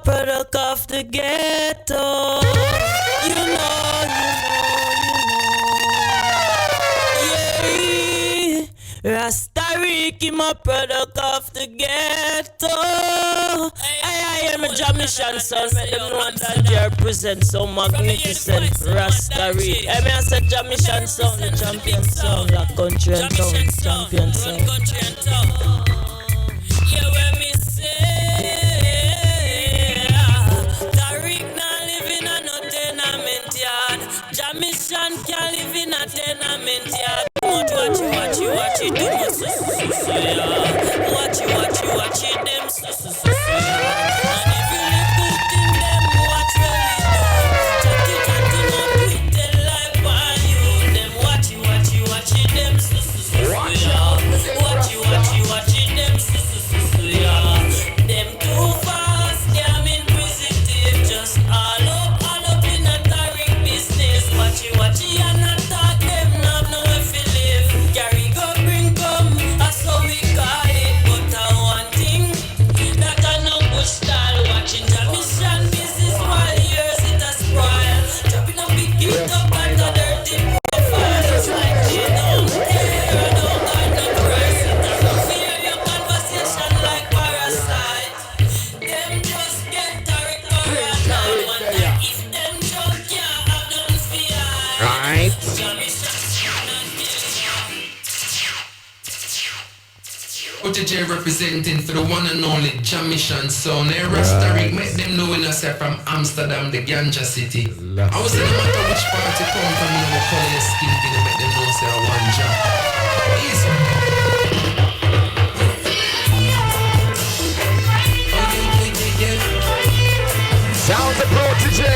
product of the ghetto. You know. Yeah. Ras Tariq, I'm a product of the ghetto. I am a Jamaican son, make them know that they represent so magnificent. Ras Tariq. I mean, I said Jamaican son, the champion song, like country and town, champion song. Yeah, when me say Tariq not living in no tenement yard. Jamaican can't live in a tenement yard. Watch it, them Watch it, them And if you live good in them, watch really Chatty, not with their life while you them. Watch it, them Watch it, them Them too fast, damn inquisitive. Just all up in a Tariq business. Watch it, and attack them, not know if you live. Carry go, bring come, that's how we call it. But one thing, that I know push style. Watching Jamaican business while years it a spoil. Chopping up big it up and a dirty profile. Just like they don't care, don't got no price. It a rough fear your conversation like parasite. Them just get Tariq or a night. Wonder if them just can't have them fear. Right. KUTV representing for the one and only Jamaican sound. Ras Tariq, make them know when I say from Amsterdam, the ganja city. I was in no matter which part you come from, you know, color your skin, gonna make them know say I want job. Easy. Sound the protege,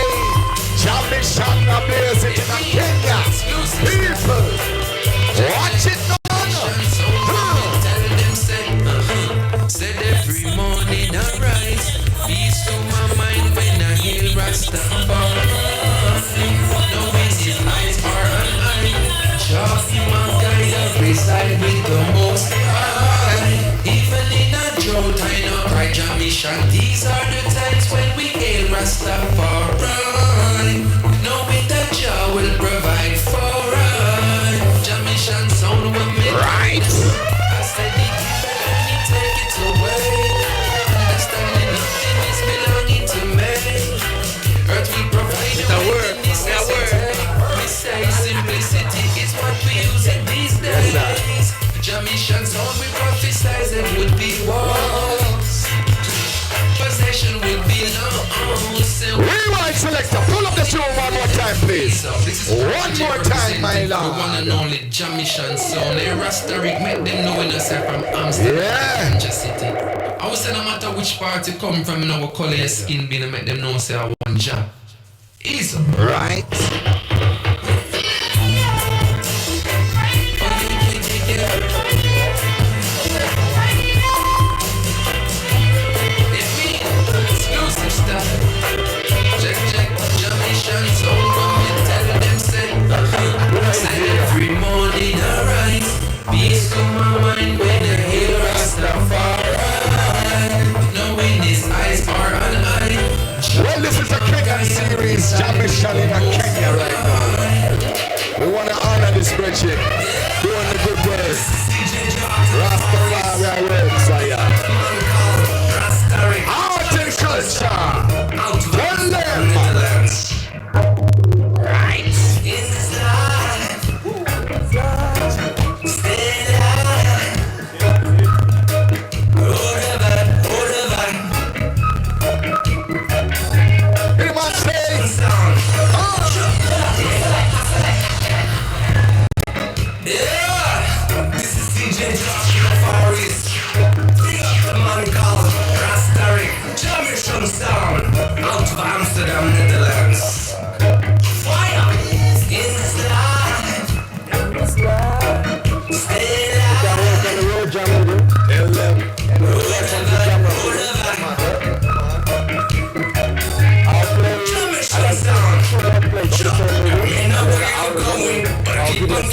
Jamaican amazing in Kenya. People, watch it now. Said every morning I rise, peace to my mind when I hear Rastafari. Knowing his eyes are an eye, just my guide reside with the most high. Even in a drought I know right Jamaican, these are the times when we hail Rastafari. Knowing that Jah will provide for us. Jamaican sound will make right. I said it take it away. Understanding nothing is belonging to me. Earth we provide the word. We say simplicity is what we use in these days. Jamaican sound we prophesize there would be wars. Possession will be lost. Rewind selector, pull up the show one more time, please. One more time, my lord. The one and only Jamaican sound. Ras Tariq, make them know when I say from Amsterdam, Ganja City. I would say no matter which part you come from, you know, what color your skin be, and make them know say I want job. Easy. Right. Exclusive stuff. Check, Jamaican sound, but me tell them say every morning I rise, peace to my mind when I hear Rastafari. Knowing his eyes are an eye. Well, this is a Kenyan series, Jamaican in Kenya right now. We want to honor this project, doing the good work. Rastafari works, art and culture. One them. Right. In this life, stay alive. Hey, man, say. This is DJ Josh in the Far East. Big up the man called Ras Tariq, Jamaican sound, out of Amsterdam, Netherlands. Fire in this life, stay alive. Jamaican sound. You know where you're going, but keep on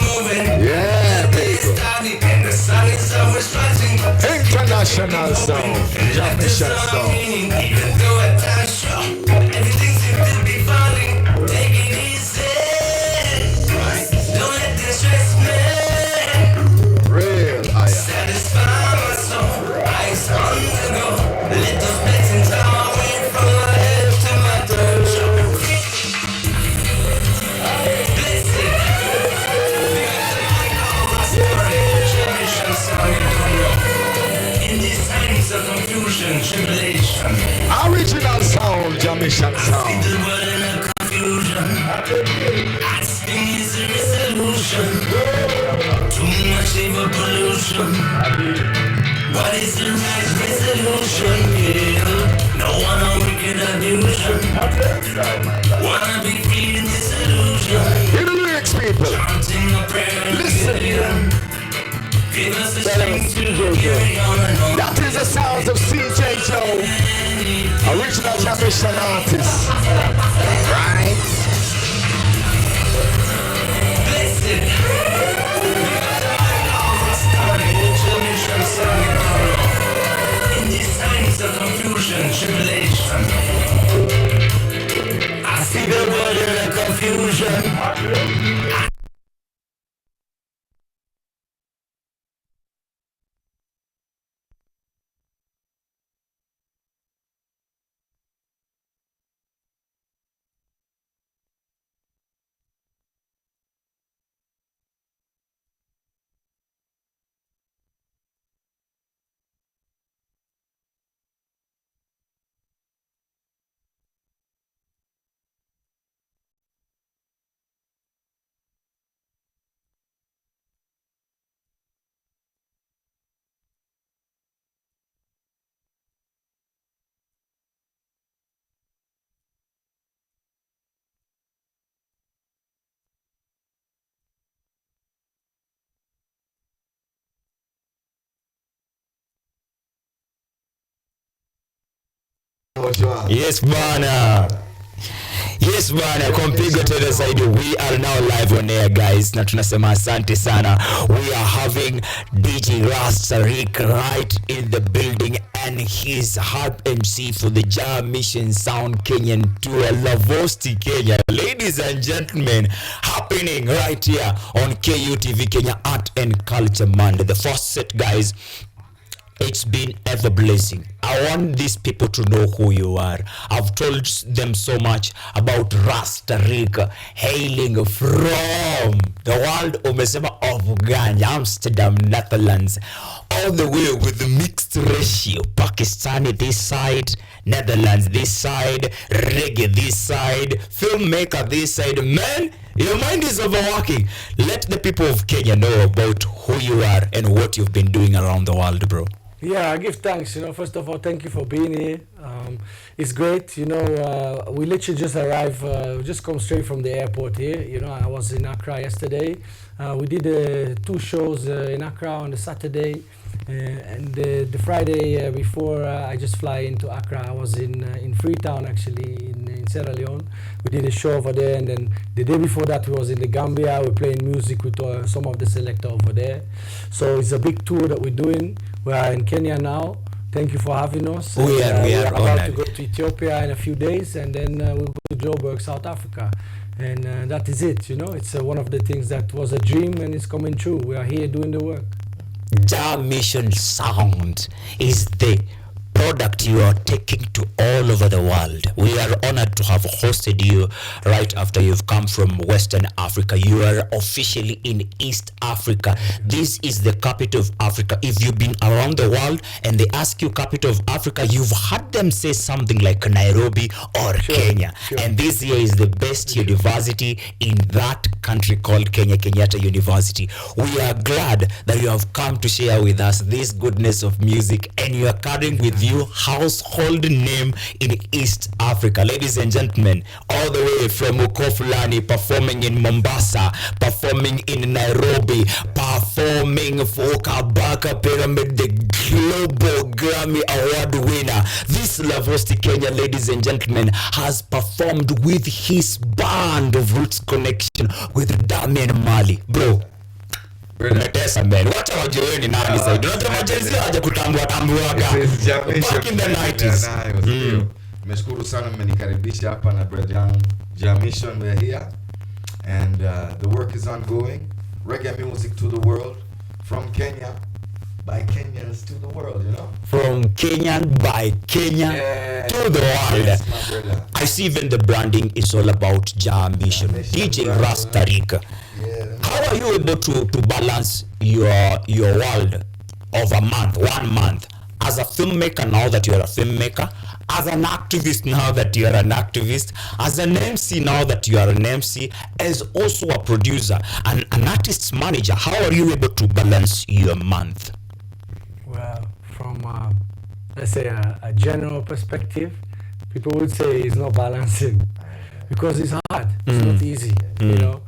moving. Yeah, people. And the sun is always rising. International sound, Jamaican sound. Even though the world in a confusion. Asking is the resolution. Too much evil pollution. What is the right resolution? Yeah. No one on wicked illusion. Wanna be free in this illusion. Hear the lyrics, people. Chanting a prayer. Listen. Give us the strength to carry on and on. That is the sounds of CJ Joe, original Jamaican artist. Right? Blessed. In these times of confusion, tribulation, I see the world in a confusion. Yes bana. Yes bana, kompiga tena zaidi. We are now live on air guys, na tunasema asante sana. We are having DJ Ras Tariq right in the building, and he's hard MC for the Jam Mission Sound Kenyan Tour Lavosti Kenya. Ladies and gentlemen, happening right here on KUTV Kenya Art and Culture Monday. The first set guys, it's been ever blessing. I want these people to know who you are. I've told them so much about Ras Tariq, hailing from the world umesema of Ghana, Amsterdam, Netherlands, all the way with the mixed ratio. Pakistani this side, Netherlands this side, reggae this side, filmmaker this side. Man, your mind is overworking. Let the people of Kenya know about who you are and what you've been doing around the world, bro. Yeah, I give thanks. First of all, thank you for being here. It's great. We literally just arrived, just come straight from the airport here. I was in Accra yesterday. We did 2 shows in Accra on the Saturday. And the Friday before I just fly into Accra, I was in Freetown actually in Sierra Leone. We did a show over there, and then the day before that we was in the Gambia. We're playing music with some of the selector over there. So it's a big tour that we're doing. We are in Kenya now. Thank you for having us. We are about honored to go to Ethiopia in a few days, and then we'll go to Joburg, South Africa. And that is it. It's one of the things that was a dream, and it's coming true. We are here doing the work. Jam Mission Sound is the product you are taking to all over the world. We are honored to have hosted you right after you've come from Western Africa. You are officially in East Africa. This is the capital of Africa. If you've been around the world and they ask you capital of Africa, you've heard them say something like Nairobi or Kenya. Sure. And this year is the best university in that country called Kenya, Kenyatta University. We are glad that you have come to share with us this goodness of music, and you are carrying with you household name in East Africa. Ladies and gentlemen, all the way from Ukofulani, performing in Mombasa, performing in Nairobi, performing for Kabaka Pyramid, the Global Grammy Award winner. This Lavosti Kenya, ladies and gentlemen, has performed with his band of Roots Connection with Damian Mali. Bro, Metesa man, wacha wajue ni nani zaidi. Unajua majenzi haja kutambua tambuaga back in the 90s. Nimeshukuru sana mmenikaribisha hapa na brother Jam Mission. We're here and the work is ongoing. Reggae music to the world, from Kenya by Kenyans to the world, From Kenyan by Kenya to the world. Yes, my brother. I see even the branding is all about Jam Mission. DJ Ras Tariq. How are you able to balance your world of a month, 1 month, as a filmmaker, now that you're a filmmaker, as an activist now that you are an activist, as an MC now that you are an MC, as also a producer and an artist's manager, how are you able to balance your month? Well, from let's say a general perspective, people would say it's not balancing because it's hard. It's not easy. You know,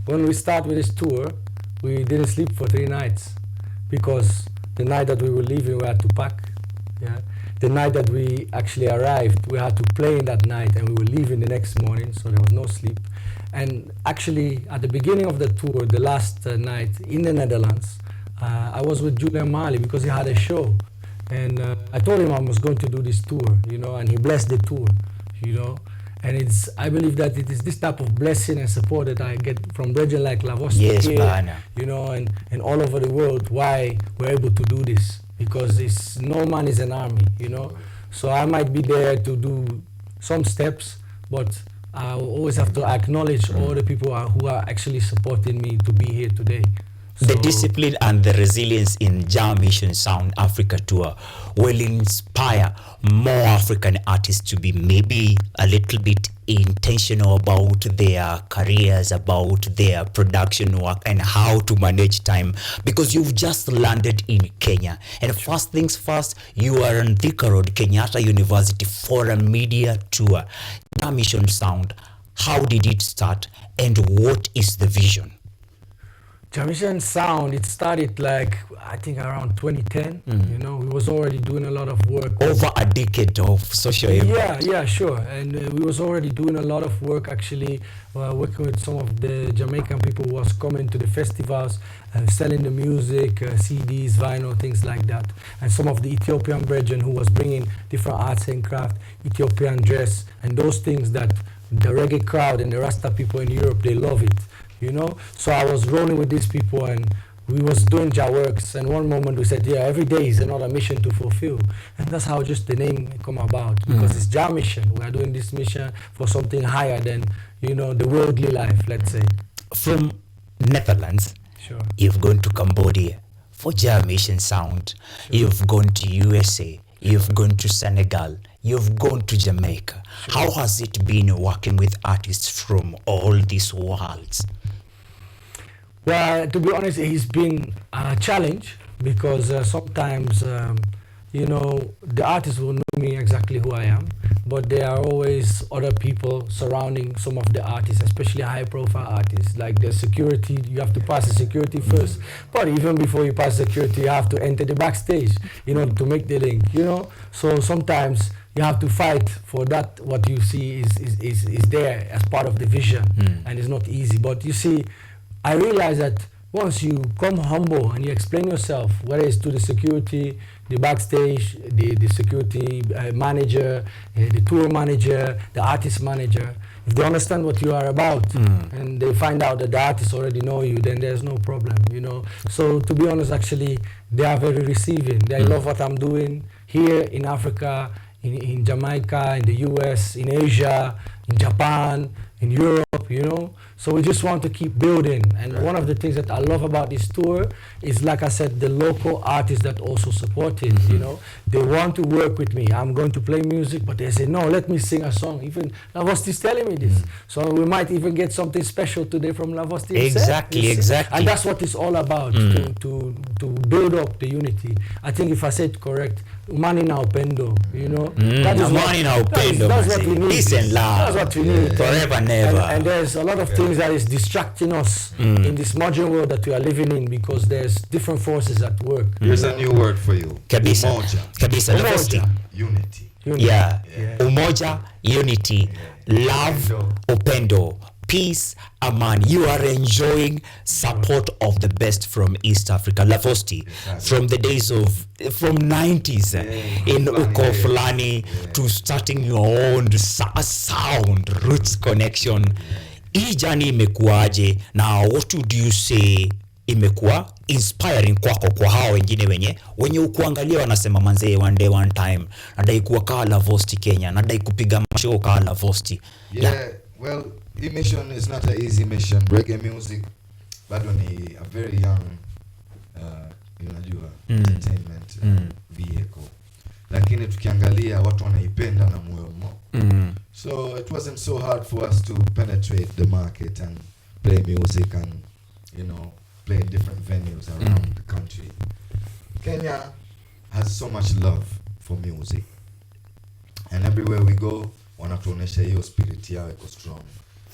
when we start with this tour, we didn't sleep for 3 nights because the night that we were leaving, we had to pack. Yeah. The night that we actually arrived, we had to play in that night, and we were leaving the next morning, so there was no sleep. And actually, at the beginning of the tour, the last night in the Netherlands, I was with Julian Marley because he had a show, and I told him I was going to do this tour, you know, and he blessed the tour, you know. And I believe that it is this type of blessing and support that I get from region like Lavos, Yes, here, man. you know, and all over the world, why we're able to do this. Because no man is an army, you know. So I might be there to do some steps, but I always have to acknowledge all the people who are actually supporting me to be here today. The So- discipline and the resilience in Jam Mission Sound Africa Tour will inspire more African artists to be maybe a little bit intentional about their careers, about their production work, and how to manage time. Because you've just landed in Kenya, and first things first, you are on Thika Road, Kenyatta University, for a media tour. Jam Mission Sound, how did it start, and what is the vision? Jamaican Sound, it started like, I think around 2010, you know, we was already doing a lot of work. Over a decade of social impact. Yeah, sure. And we was already doing a lot of work actually, working with some of the Jamaican people who was coming to the festivals, selling the music, CDs, vinyl, things like that. And some of the Ethiopian brethren who was bringing different arts and craft, Ethiopian dress, and those things that the reggae crowd and the Rasta people in Europe, they love it. You know, so I was rolling with these people and we was doing Jah works, and one moment we said, yeah, every day is another mission to fulfill, and that's how just the name come about, because it's Jah mission. We are doing this mission for something higher than, you know, the worldly life, let's say. From Netherlands, Sure. you've gone to Cambodia for Jam Mission Sound. You've gone to USA. You've gone to Senegal. You've gone to Jamaica. How has it been working with artists from all these worlds? Well, to be honest, it's been a challenge because sometimes, you know, the artists will know me exactly who I am, but there are always other people surrounding some of the artists, especially high-profile artists. Like the security, you have to pass the security first. But even before you pass security, you have to enter the backstage, you know, to make the link, you know. So sometimes you have to fight for that. What you see is there as part of the vision, and it's not easy. But you see, I realize that once you come humble and you explain yourself, whether it's to the security, the backstage, the security manager, the tour manager, the artist manager, if they understand what you are about and they find out that the artists already know you, then there's no problem, you know. So to be honest, actually, they are very receiving. They love what I'm doing here in Africa, in Jamaica, in the US, in Asia, in Japan, in Europe, you know. So we just want to keep building. And one of the things that I love about this tour is, like I said, the local artists that also support it, you know. They want to work with me. I'm going to play music, but they say, no, let me sing a song. Even Lavosti is telling me this. So we might even get something special today from Lavosti himself. Exactly. And that's what it's all about, to build up the unity. I think if I said correct, Umani na upendo, you know. That is Amani na upendo, that's what we need. peace and love. That's what we need. Forever and ever. And there's a lot of things that is distracting us in this modern world that we are living in, because there's different forces at work. Here's a new word for you. Kabisa. Umoja. Kabisa. Umoja. Lavosti. Unity. Yeah. Yeah. Umoja, unity, love, upendo, peace, aman. You are enjoying support of the best from East Africa. Lavosti, from the days of, from 90s in Uko Fulani to starting your own sound, roots connection. Hii jani imekuaje, na what would you say imekuwa inspiring kwako, kwa hao wengine wenye ukuangalia wanasema, manzee, one day one time nadai kuwa kaa Lavosti Kenya, nadai kupiga show kaa Lavosti? Yeah, well, hii mission is not an easy mission. Reggae music bado ni a very young unajua entertainment vehicle. lakini tukiangalia watu wanaipenda na moyo mmoja. So it wasn't so hard for us to penetrate the market and play music and, you know, play in different venues around the country. Kenya has so much love for music, and everywhere we go wanatuonesha hiyo spirit yao iko strong.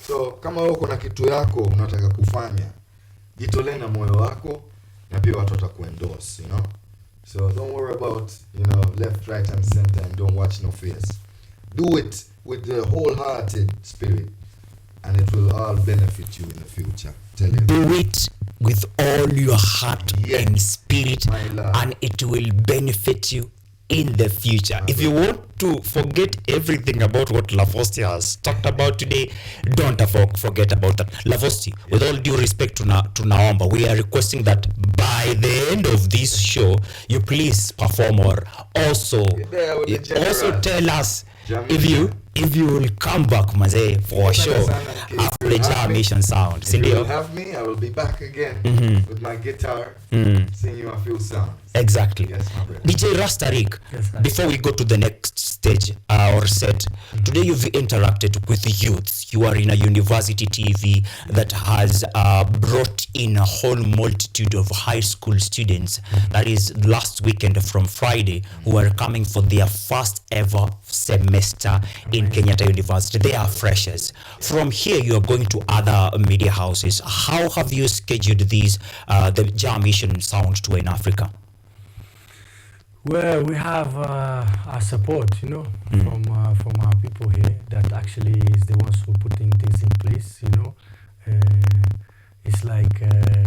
So kama wewe kuna kitu yako unataka kufanya, jitolee na moyo wako, na pia watu watakuendorse, you know. So don't worry about, you know, left, right and center, and don't watch no face. Do it with the wholehearted spirit, and it will all benefit you in the future. Tell you. Do it with all your heart and spirit, My love. and it will benefit you in the future. If you want to forget everything about what Lavosti has talked about today, don't forget about that. Lavosti, with all due respect to Naomba, we are requesting that by the end of this show, you please perform, or also tell us if you will come back, Maze, for sure, after the Jam Mission sound. If you will have me, I will be back again with my guitar, singing you a few songs. Exactly. Yes, my brother. DJ Ras Tariq, Yes, sir. before we go to the next stage or set, today you've interacted with the youths. You are in a university TV that has brought in a whole multitude of high school students. That is last weekend from Friday, who are coming for their first ever semester in Kenyatta University. They are freshers. From here, you are going to other media houses. How have you scheduled these, the Jam Mission Sound Tour in Africa? Well, we have our support, you know, from our people here that actually is the ones who putting things in place, you know. It's like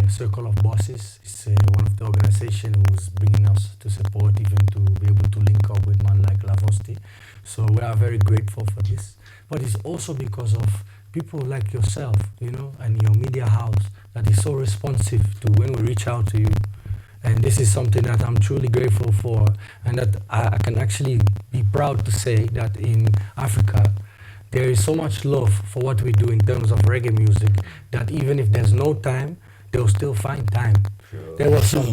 Circle of Bosses. It's one of the organization who's bringing us to support, even to be able to link up with man like Lavosti. So we are very grateful for this. But it's also because of people like yourself, you know, and your media house that is so responsive to when we reach out to you. And this is something that I'm truly grateful for, and that I can actually be proud to say that in Africa, there is so much love for what we do in terms of reggae music that even if there's no time, they'll still find time. Sure. There was some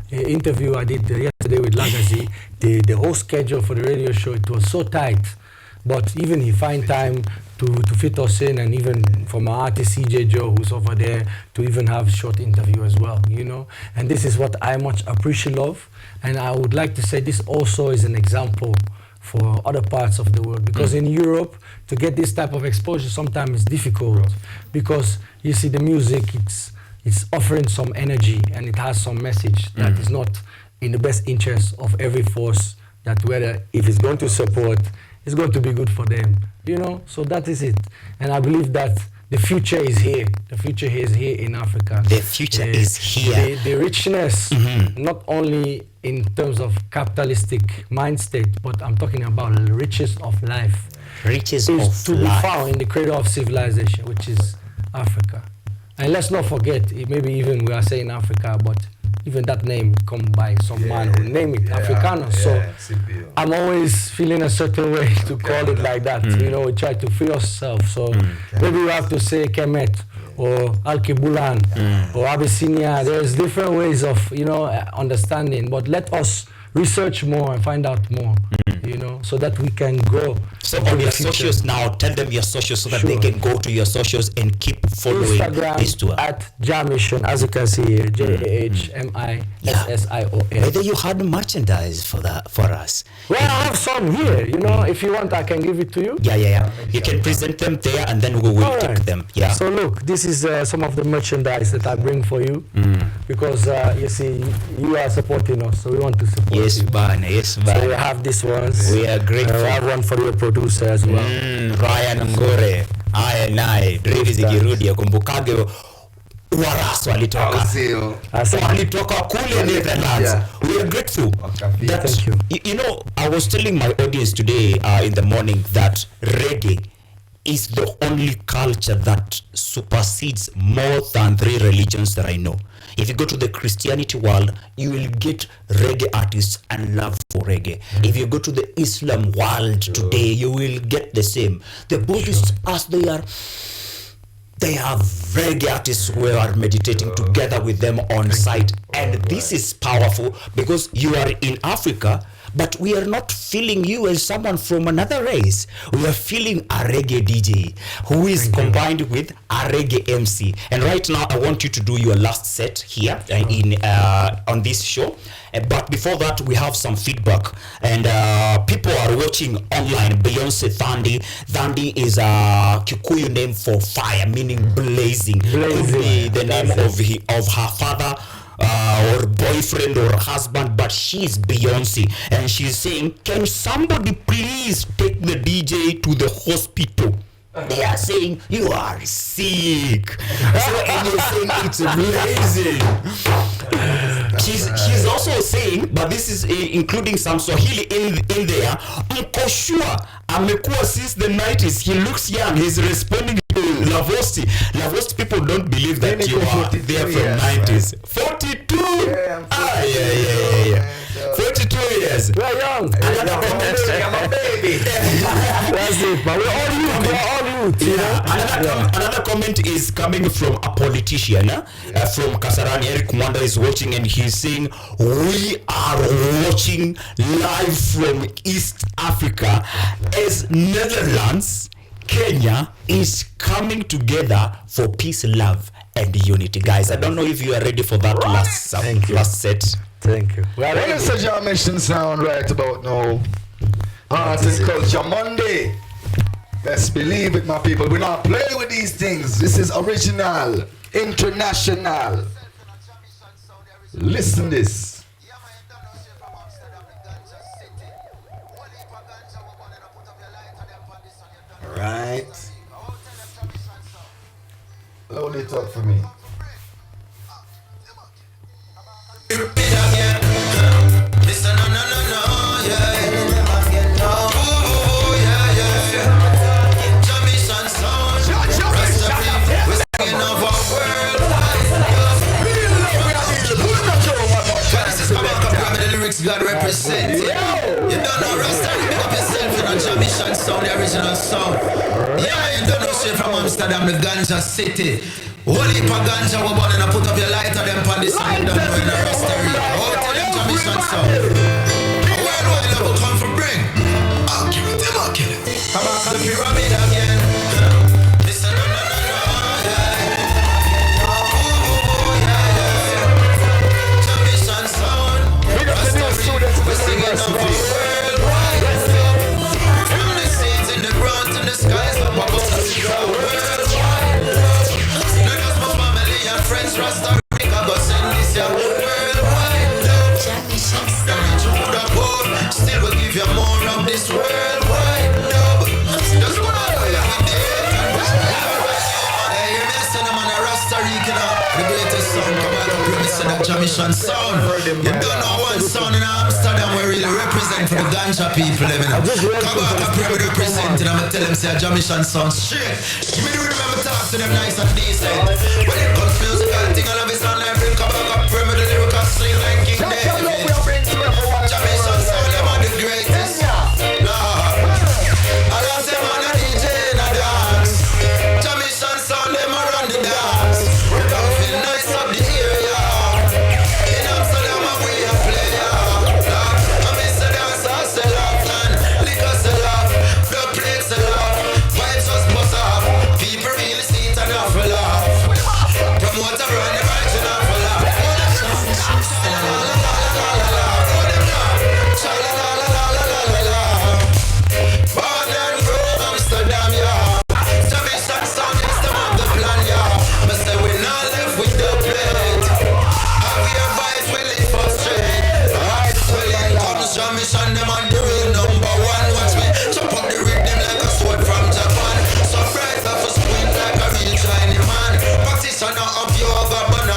interview I did yesterday with Lagazi. The whole schedule for the radio show, it was so tight, but even he find time to fit us in, and even from our artist CJ Joe, who's over there, to even have short interview as well, you know. And this is what I much appreciate of, and I would like to say this also is an example for other parts of the world, because in Europe, to get this type of exposure sometimes is difficult, because you see the music, it's offering some energy, and it has some message that is not in the best interest of every force, that whether if it's going to support, it's going to be good for them, you know. So that is it, and I believe that the future is here. The future is here in Africa. The future is here. The richness, not only in terms of capitalistic mind state, but I'm talking about the riches of life. Riches Is of to life. be found in the cradle of civilization, which is Africa. And let's not forget, maybe even we are saying Africa, but even that name come by some man who name it Africano. So I'm always feeling a certain way to call it like that. You know, we try to free ourselves. So maybe we have to say Kemet or Alkebulan or Abyssinia. There's different ways of, you know, understanding. But let us research more and find out more, you know, so that we can grow. So on your socials now, tell them your socials so that they can go to your socials and keep following this tour. Instagram at Jam Mission, as you can see here, JAHMISSION. Whether you had merchandise for us. Well, I have some here, you know, if you want I can give it to you. Yeah. You can present them there and then we will Alright. take them. Yeah. So look, this is some of the merchandise that I bring for you, because you see, you are supporting us, so we want to support Yes, you. Bana. Yes, So we Bana. have this ones. We are grateful. I have one for your producer as well. Ryan Ngore. Aya naye. Drevi zikirudi ya kumbukage Waras walitoka. Walitoka kule Netherlands. We are grateful. That, Thank you. You know, I was telling my audience today in the morning that reggae is the only culture that supersedes more than 3 religions that I know. If you go to the Christianity world, you will get reggae artists and love for reggae. If you go to the Islam world today, you will get the same. The Buddhists, as they have reggae artists who are meditating together with them on site. And this is powerful because you are in Africa, but we are not feeling you as someone from another race. We are feeling a reggae DJ who is combined with a reggae MC. And right now, I want you to do your last set here on this show. But before that, we have some feedback, and people are watching online. Beyonce Thandi. Thandi is a Kikuyu name for fire, meaning blazing. Could be the name of her father, or boyfriend or husband, but she's Beyonce, and she's saying, can somebody please take the DJ to the hospital? They are saying you are sick. So, and you're saying it's blazing. She's also saying, but this is including some Swahili in there. Mkoshua amekuwa since the 90s. He looks young. He's responding to Lavosti. Lavosti people don't believe that you are there from 90s. 42. Yeah, yeah. 42 years. We're young. I'm a baby. That's it. But we're all youth. We're all youth. You know? Another comment is coming from a politician from Kasarani. Eric Mwanda is watching, and he's saying, we are watching live from East Africa as Netherlands, Kenya is coming together for peace, love, and unity. Guys, I don't know if you are ready for that last set. Thank you. Well, it's a Jam Mission sound right about now. Art and Culture Monday. Best believe it, my people. We not play with these things. This is original, international. Listen this. Right. Load it up for me. God represent. You don't know Ras Tariq, pick up yourself in a Jamaican sound, the original sound. Yeah, you don't know shit from Amsterdam, the ganja city. Holy heap of ganja, we're born and put up your lighter, them pan this side, don't know in a Ras Tariq. Oh, tell them Jamaican sound. A worldwide level come for bring. I'll kill it, I'll kill it. Come back to the pyramid again. Listen, no, yeah. Jamaican sound. We're singing of a worldwide. From the seeds in the ground to the skies, the bubbles of the worldwide. Not just my family and friends, Ras Tariq, I go send this your worldwide. Through the boat, still will give you more of this worldwide. Just go out with it. Hey, you're missing them on a Ras Tariq, you know. The greatest sound come out of the Jamaican sound. You don't know one sound in Amsterdam we really represent for the ganja people. Come back and pray with representing. I'm going to tell them say a Jamaican sound straight. Give me the remember talk to them nice and decent. When it comes to music and thing, I love it sound like bring. Come back and pray with the lyrical sling like King David. Jamaican sound, them are the greatest. Lord, I love them on a DJ in a dance. Jamaican sound, them are on the dance. We don't feel nice up the area. In Amsterdam, we a player. I miss the dance, I sell off, man. Liquor sell off, the plate sell off. Vibes just bust off. People really see it and have a laugh. Promoter run the vibes and have a laugh. Born and grown Amsterdam, yeah. Jamaican sound is the of the plan, yeah. But say we not left with the plate. How we are vibes, we live for straight. Right, well, in comes Jamaican, them on the real number one. Watch me chop up the rhythm like a sword from Japan. So bright off a spring like a real Chinese man. Practitioner of yoga, but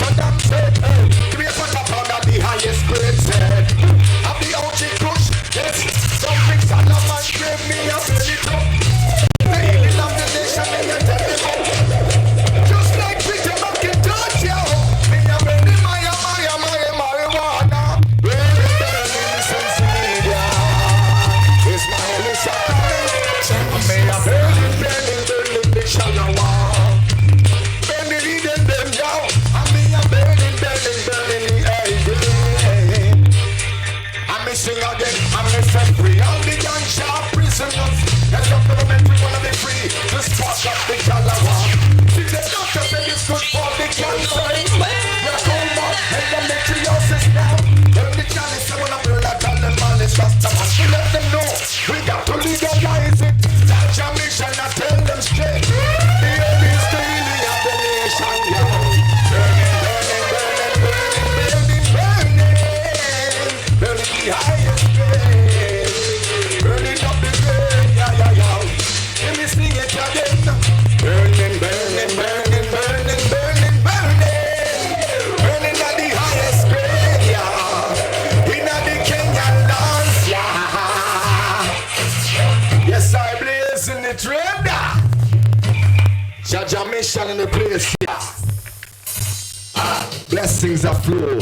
Amsterdam said, hey, give me a pot of pound of the highest grade said. Of the OG Kush, yes, some things on the man gave me a belly top. The healing of the nation, and you tell them up. Just like Peter McIntosh, yo. Me a burning my marijuana. Burning, burning, sense media. It's my only sacrifice. I may have burning, burning, burning, the shallow wall. Burning them down. I may have burning, burning, burning the air. I'm missing again. I'm missing free. All the young sharp prisoners. That's the government, we wanna be free. Just fuck up the shallow wall. See the doctor say it's good for the cancer. We're cold man, and the metriosis now. Burn the chalice, I wanna burn that all them all is just a man. We let them know, we got to legalize it. That's your mission, I tell them straight. The air is the healing of the nation, yo. Burning, burning, burning, burning, burning, burning. Burning the highest grade. Burning up the grade, yeah, yeah, yeah. Let me sing it again. Burning, burning, burning, burning, burning, burning. Burning at the highest grade, yeah. In the Kenyan dance, yeah. Yes, I blaze in the trade. Jaja mission in the place, yeah. Blessings are flow.